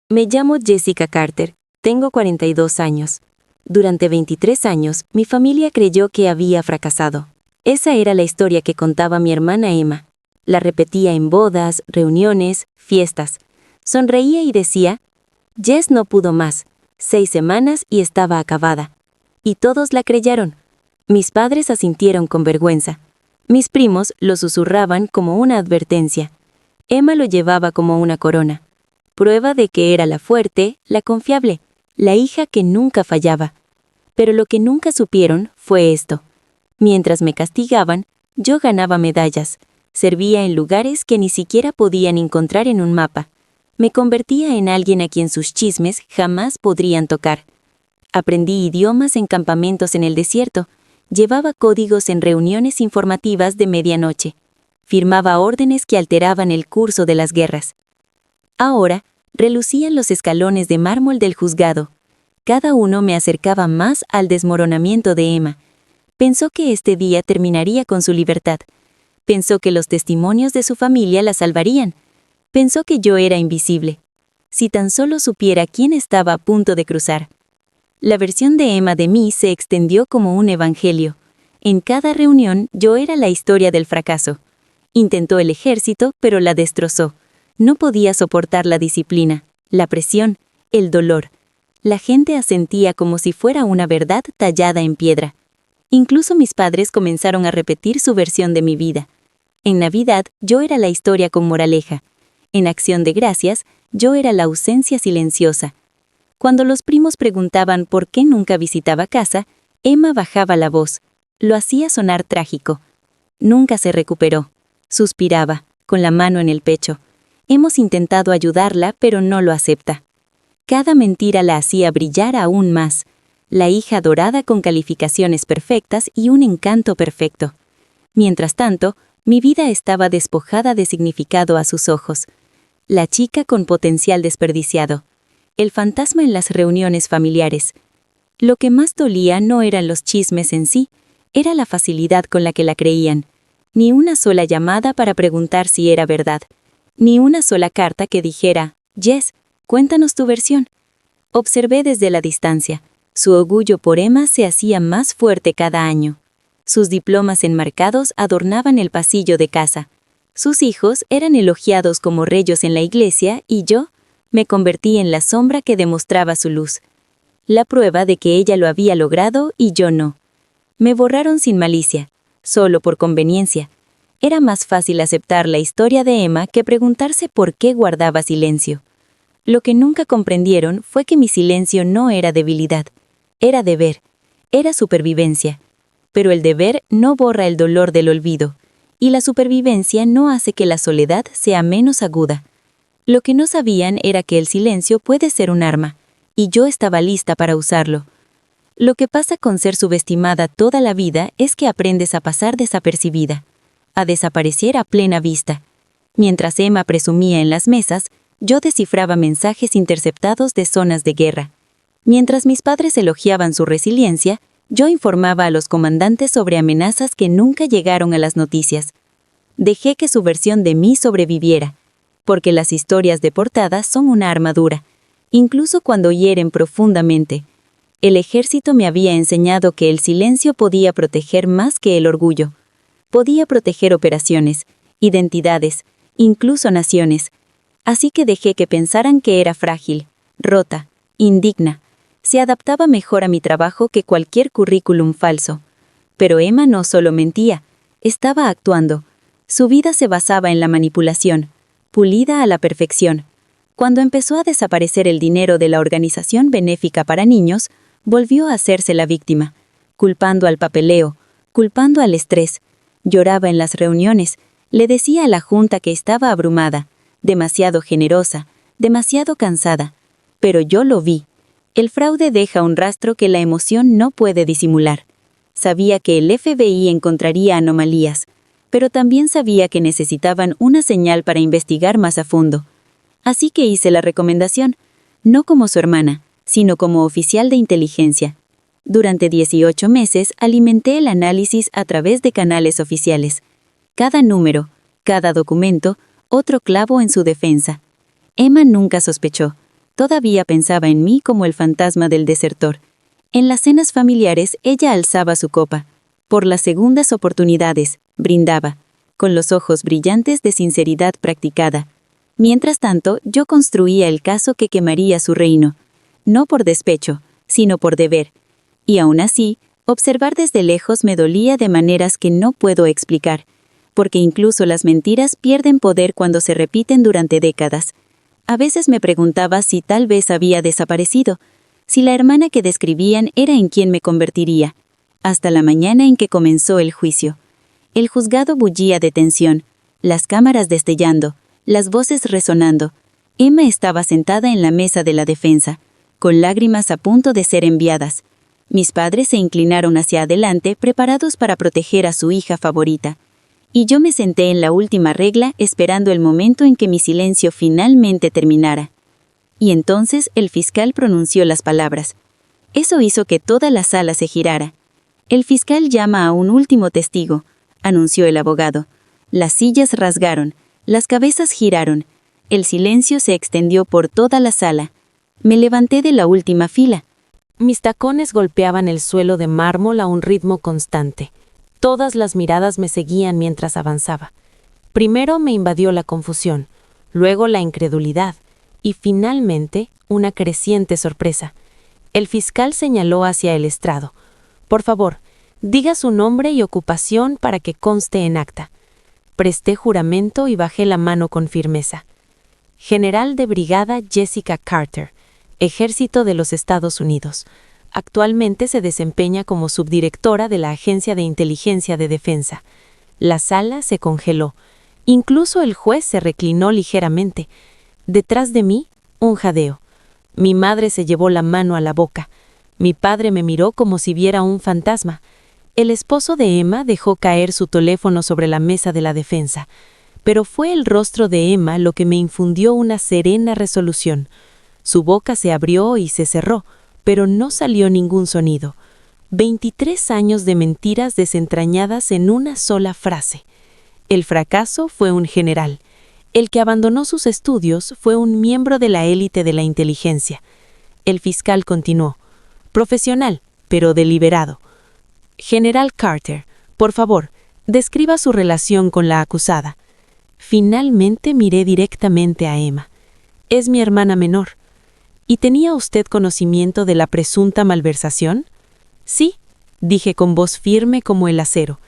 Me llamo Jessica Carter, tengo 42 años. Durante 23 años, mi familia creyó que había fracasado. Esa era la historia que contaba mi hermana Emma. La repetía en bodas, reuniones, fiestas. Sonreía y decía, Jess no pudo más. 6 semanas y estaba acabada. Y todos la creyeron. Mis padres asintieron con vergüenza. Mis primos lo susurraban como una advertencia. Emma lo llevaba como una corona. Prueba de que era la fuerte, la confiable, la hija que nunca fallaba. Pero lo que nunca supieron fue esto. Mientras me castigaban, yo ganaba medallas. Servía en lugares que ni siquiera podían encontrar en un mapa. Me convertía en alguien a quien sus chismes jamás podrían tocar. Aprendí idiomas en campamentos en el desierto. Llevaba códigos en reuniones informativas de medianoche. Firmaba órdenes que alteraban el curso de las guerras. Ahora, relucían los escalones de mármol del juzgado. Cada uno me acercaba más al desmoronamiento de Emma. Pensó que este día terminaría con su libertad. Pensó que los testimonios de su familia la salvarían. Pensó que yo era invisible. Si tan solo supiera quién estaba a punto de cruzar. La versión de Emma de mí se extendió como un evangelio. En cada reunión yo era la historia del fracaso. Intentó el ejército, pero la destrozó. No podía soportar la disciplina, la presión, el dolor. La gente asentía como si fuera una verdad tallada en piedra. Incluso mis padres comenzaron a repetir su versión de mi vida. En Navidad, yo era la historia con moraleja. En Acción de Gracias, yo era la ausencia silenciosa. Cuando los primos preguntaban por qué nunca visitaba casa, Emma bajaba la voz. Lo hacía sonar trágico. Nunca se recuperó. Suspiraba, con la mano en el pecho. Hemos intentado ayudarla, pero no lo acepta. Cada mentira la hacía brillar aún más. La hija dorada con calificaciones perfectas y un encanto perfecto. Mientras tanto, mi vida estaba despojada de significado a sus ojos. La chica con potencial desperdiciado. El fantasma en las reuniones familiares. Lo que más dolía no eran los chismes en sí, era la facilidad con la que la creían. Ni una sola llamada para preguntar si era verdad. Ni una sola carta que dijera, Jess, cuéntanos tu versión. Observé desde la distancia. Su orgullo por Emma se hacía más fuerte cada año. Sus diplomas enmarcados adornaban el pasillo de casa. Sus hijos eran elogiados como reyes en la iglesia y yo me convertí en la sombra que demostraba su luz. La prueba de que ella lo había logrado y yo no. Me borraron sin malicia, solo por conveniencia. Era más fácil aceptar la historia de Emma que preguntarse por qué guardaba silencio. Lo que nunca comprendieron fue que mi silencio no era debilidad, era deber, era supervivencia. Pero el deber no borra el dolor del olvido, y la supervivencia no hace que la soledad sea menos aguda. Lo que no sabían era que el silencio puede ser un arma, y yo estaba lista para usarlo. Lo que pasa con ser subestimada toda la vida es que aprendes a pasar desapercibida, a desaparecer a plena vista. Mientras Emma presumía en las mesas, yo descifraba mensajes interceptados de zonas de guerra. Mientras mis padres elogiaban su resiliencia, yo informaba a los comandantes sobre amenazas que nunca llegaron a las noticias. Dejé que su versión de mí sobreviviera, porque las historias de portada son una armadura, incluso cuando hieren profundamente. El ejército me había enseñado que el silencio podía proteger más que el orgullo. Podía proteger operaciones, identidades, incluso naciones. Así que dejé que pensaran que era frágil, rota, indigna. Se adaptaba mejor a mi trabajo que cualquier currículum falso. Pero Emma no solo mentía, estaba actuando. Su vida se basaba en la manipulación, pulida a la perfección. Cuando empezó a desaparecer el dinero de la organización benéfica para niños, volvió a hacerse la víctima, culpando al papeleo, culpando al estrés. Lloraba en las reuniones, le decía a la junta que estaba abrumada, demasiado generosa, demasiado cansada. Pero yo lo vi. El fraude deja un rastro que la emoción no puede disimular. Sabía que el FBI encontraría anomalías, pero también sabía que necesitaban una señal para investigar más a fondo. Así que hice la recomendación, no como su hermana, sino como oficial de inteligencia. Durante 18 meses alimenté el análisis a través de canales oficiales. Cada número, cada documento, otro clavo en su defensa. Emma nunca sospechó. Todavía pensaba en mí como el fantasma del desertor. En las cenas familiares ella alzaba su copa. Por las segundas oportunidades, brindaba, con los ojos brillantes de sinceridad practicada. Mientras tanto, yo construía el caso que quemaría su reino. No por despecho, sino por deber. Y aún así, observar desde lejos me dolía de maneras que no puedo explicar, porque incluso las mentiras pierden poder cuando se repiten durante décadas. A veces me preguntaba si tal vez había desaparecido, si la hermana que describían era en quien me convertiría, hasta la mañana en que comenzó el juicio. El juzgado bullía de tensión, las cámaras destellando, las voces resonando. Emma estaba sentada en la mesa de la defensa, con lágrimas a punto de ser enviadas. Mis padres se inclinaron hacia adelante, preparados para proteger a su hija favorita. Y yo me senté en la última regla, esperando el momento en que mi silencio finalmente terminara. Y entonces el fiscal pronunció las palabras. Eso hizo que toda la sala se girara. El fiscal llama a un último testigo, anunció el abogado. Las sillas rasgaron, las cabezas giraron. El silencio se extendió por toda la sala. Me levanté de la última fila. Mis tacones golpeaban el suelo de mármol a un ritmo constante. Todas las miradas me seguían mientras avanzaba. Primero me invadió la confusión, luego la incredulidad y finalmente una creciente sorpresa. El fiscal señaló hacia el estrado. Por favor, diga su nombre y ocupación para que conste en acta. Presté juramento y bajé la mano con firmeza. General de Brigada Jessica Carter, Ejército de los Estados Unidos. Actualmente se desempeña como subdirectora de la Agencia de Inteligencia de Defensa. La sala se congeló. Incluso el juez se reclinó ligeramente. Detrás de mí, un jadeo. Mi madre se llevó la mano a la boca. Mi padre me miró como si viera un fantasma. El esposo de Emma dejó caer su teléfono sobre la mesa de la defensa. Pero fue el rostro de Emma lo que me infundió una serena resolución. Su boca se abrió y se cerró, pero no salió ningún sonido. 23 años de mentiras desentrañadas en una sola frase. El fracaso fue un general. El que abandonó sus estudios fue un miembro de la élite de la inteligencia. El fiscal continuó. Profesional, pero deliberado. General Carter, por favor, describa su relación con la acusada. Finalmente miré directamente a Emma. Es mi hermana menor. ¿Y tenía usted conocimiento de la presunta malversación? Sí, dije con voz firme como el acero.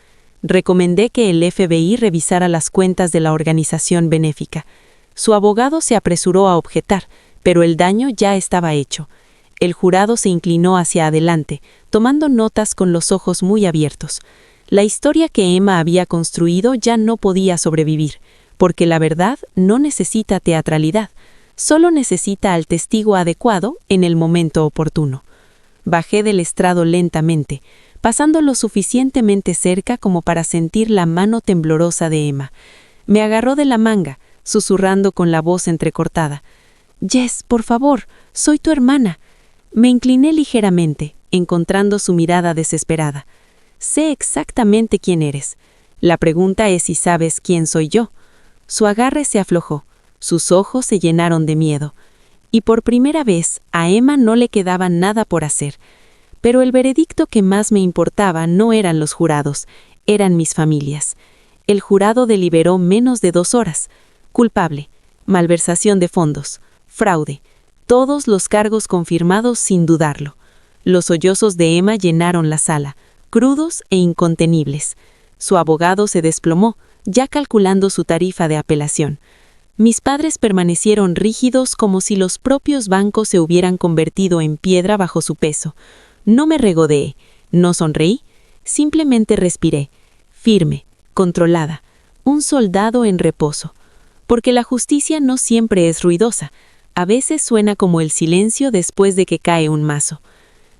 Recomendé que el FBI revisara las cuentas de la organización benéfica. Su abogado se apresuró a objetar, pero el daño ya estaba hecho. El jurado se inclinó hacia adelante, tomando notas con los ojos muy abiertos. La historia que Emma había construido ya no podía sobrevivir, porque la verdad no necesita teatralidad. Solo necesita al testigo adecuado en el momento oportuno. Bajé del estrado lentamente, pasando lo suficientemente cerca como para sentir la mano temblorosa de Emma. Me agarró de la manga, susurrando con la voz entrecortada. «Jess, por favor, soy tu hermana». Me incliné ligeramente, encontrando su mirada desesperada. «Sé exactamente quién eres. La pregunta es si sabes quién soy yo». Su agarre se aflojó. Sus ojos se llenaron de miedo. Y por primera vez, a Emma no le quedaba nada por hacer. Pero el veredicto que más me importaba no eran los jurados, eran mis familias. El jurado deliberó menos de 2 horas. Culpable, malversación de fondos, fraude, todos los cargos confirmados sin dudarlo. Los sollozos de Emma llenaron la sala, crudos e incontenibles. Su abogado se desplomó, ya calculando su tarifa de apelación. Mis padres permanecieron rígidos como si los propios bancos se hubieran convertido en piedra bajo su peso. No me regodeé, no sonreí, simplemente respiré, firme, controlada, un soldado en reposo. Porque la justicia no siempre es ruidosa, a veces suena como el silencio después de que cae un mazo.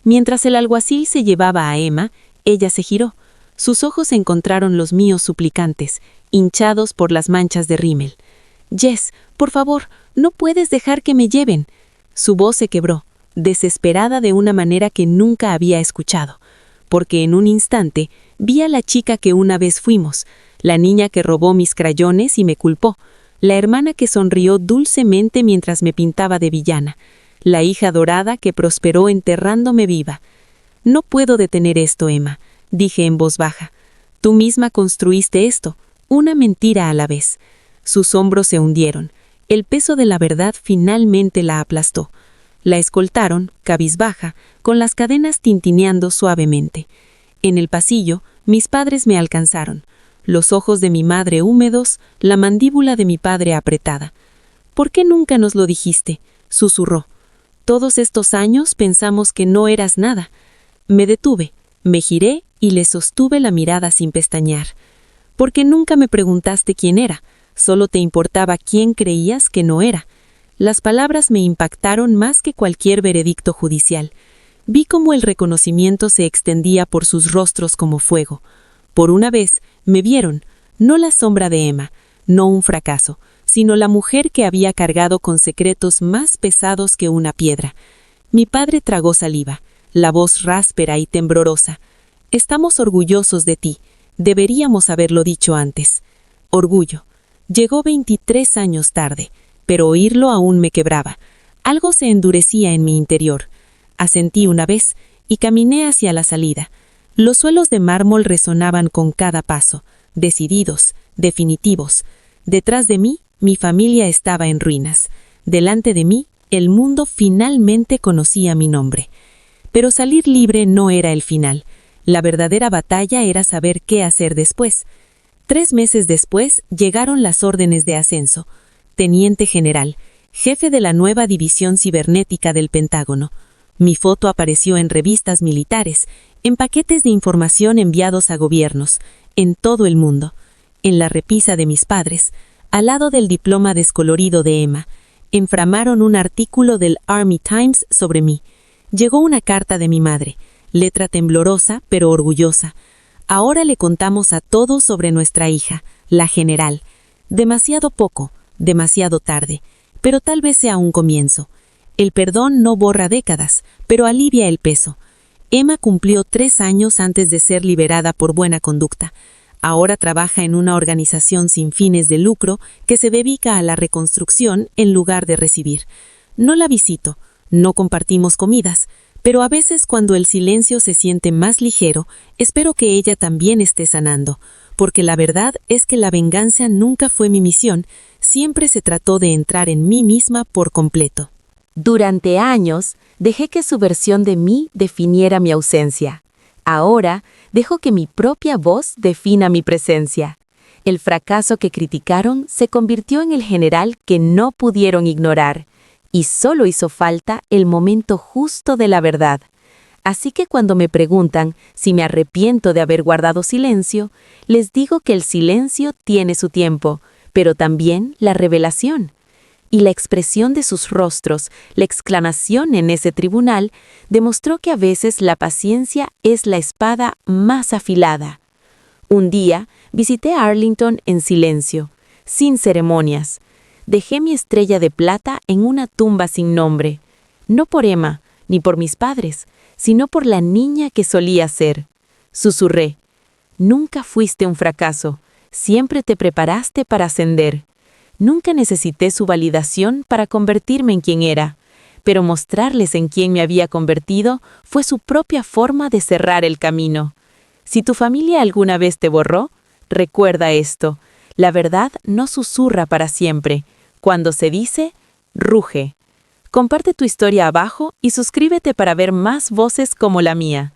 Mientras el alguacil se llevaba a Emma, ella se giró. Sus ojos encontraron los míos suplicantes, hinchados por las manchas de rímel. «Jess, por favor, no puedes dejar que me lleven». Su voz se quebró, desesperada de una manera que nunca había escuchado, porque en un instante vi a la chica que una vez fuimos, la niña que robó mis crayones y me culpó. la hermana que sonrió dulcemente mientras me pintaba de villana, la hija dorada que prosperó enterrándome viva. «No puedo detener esto, Emma», dije en voz baja. «Tú misma construiste esto, una mentira a la vez». Sus hombros se hundieron. El peso de la verdad finalmente la aplastó. La escoltaron, cabizbaja, con las cadenas tintineando suavemente. En el pasillo, mis padres me alcanzaron. Los ojos de mi madre húmedos, la mandíbula de mi padre apretada. «¿Por qué nunca nos lo dijiste?», susurró. «Todos estos años pensamos que no eras nada». Me detuve, me giré y le sostuve la mirada sin pestañear. «Porque nunca me preguntaste quién era, solo te importaba quién creías que no era». Las palabras me impactaron más que cualquier veredicto judicial. Vi cómo el reconocimiento se extendía por sus rostros como fuego. Por una vez, me vieron, no la sombra de Emma, no un fracaso, sino la mujer que había cargado con secretos más pesados que una piedra. Mi padre tragó saliva, la voz ráspera y temblorosa. «Estamos orgullosos de ti. Deberíamos haberlo dicho antes». Orgullo. Llegó 23 años tarde, pero oírlo aún me quebraba. Algo se endurecía en mi interior. Asentí una vez y caminé hacia la salida. Los suelos de mármol resonaban con cada paso, decididos, definitivos. Detrás de mí, mi familia estaba en ruinas. Delante de mí, el mundo finalmente conocía mi nombre. Pero salir libre no era el final. La verdadera batalla era saber qué hacer después. 3 meses después llegaron las órdenes de ascenso. Teniente general, jefe de la nueva división cibernética del Pentágono. Mi foto apareció en revistas militares, en paquetes de información enviados a gobiernos, en todo el mundo, en la repisa de mis padres, al lado del diploma descolorido de Emma. Enframaron un artículo del Army Times sobre mí. Llegó una carta de mi madre, letra temblorosa pero orgullosa. «Ahora le contamos a todos sobre nuestra hija, la general. Demasiado poco, demasiado tarde, pero tal vez sea un comienzo. El perdón no borra décadas, pero alivia el peso. Emma cumplió 3 años antes de ser liberada por buena conducta. Ahora trabaja en una organización sin fines de lucro que se dedica a la reconstrucción en lugar de recibir. No la visito, no compartimos comidas, pero a veces cuando el silencio se siente más ligero, espero que ella también esté sanando, porque la verdad es que la venganza nunca fue mi misión, siempre se trató de entrar en mí misma por completo». Durante años, dejé que su versión de mí definiera mi ausencia. Ahora, dejo que mi propia voz defina mi presencia. El fracaso que criticaron se convirtió en el general que no pudieron ignorar, y solo hizo falta el momento justo de la verdad. Así que cuando me preguntan si me arrepiento de haber guardado silencio, les digo que el silencio tiene su tiempo, pero también la revelación. Y la expresión de sus rostros, la exclamación en ese tribunal, demostró que a veces la paciencia es la espada más afilada. Un día, visité Arlington en silencio, sin ceremonias. Dejé mi estrella de plata en una tumba sin nombre, no por Emma, ni por mis padres, sino por la niña que solía ser. Susurré: «Nunca fuiste un fracaso, siempre te preparaste para ascender». Nunca necesité su validación para convertirme en quien era, pero mostrarles en quién me había convertido fue su propia forma de cerrar el camino. Si tu familia alguna vez te borró, recuerda esto: la verdad no susurra para siempre. Cuando se dice, ruge. Comparte tu historia abajo y suscríbete para ver más voces como la mía.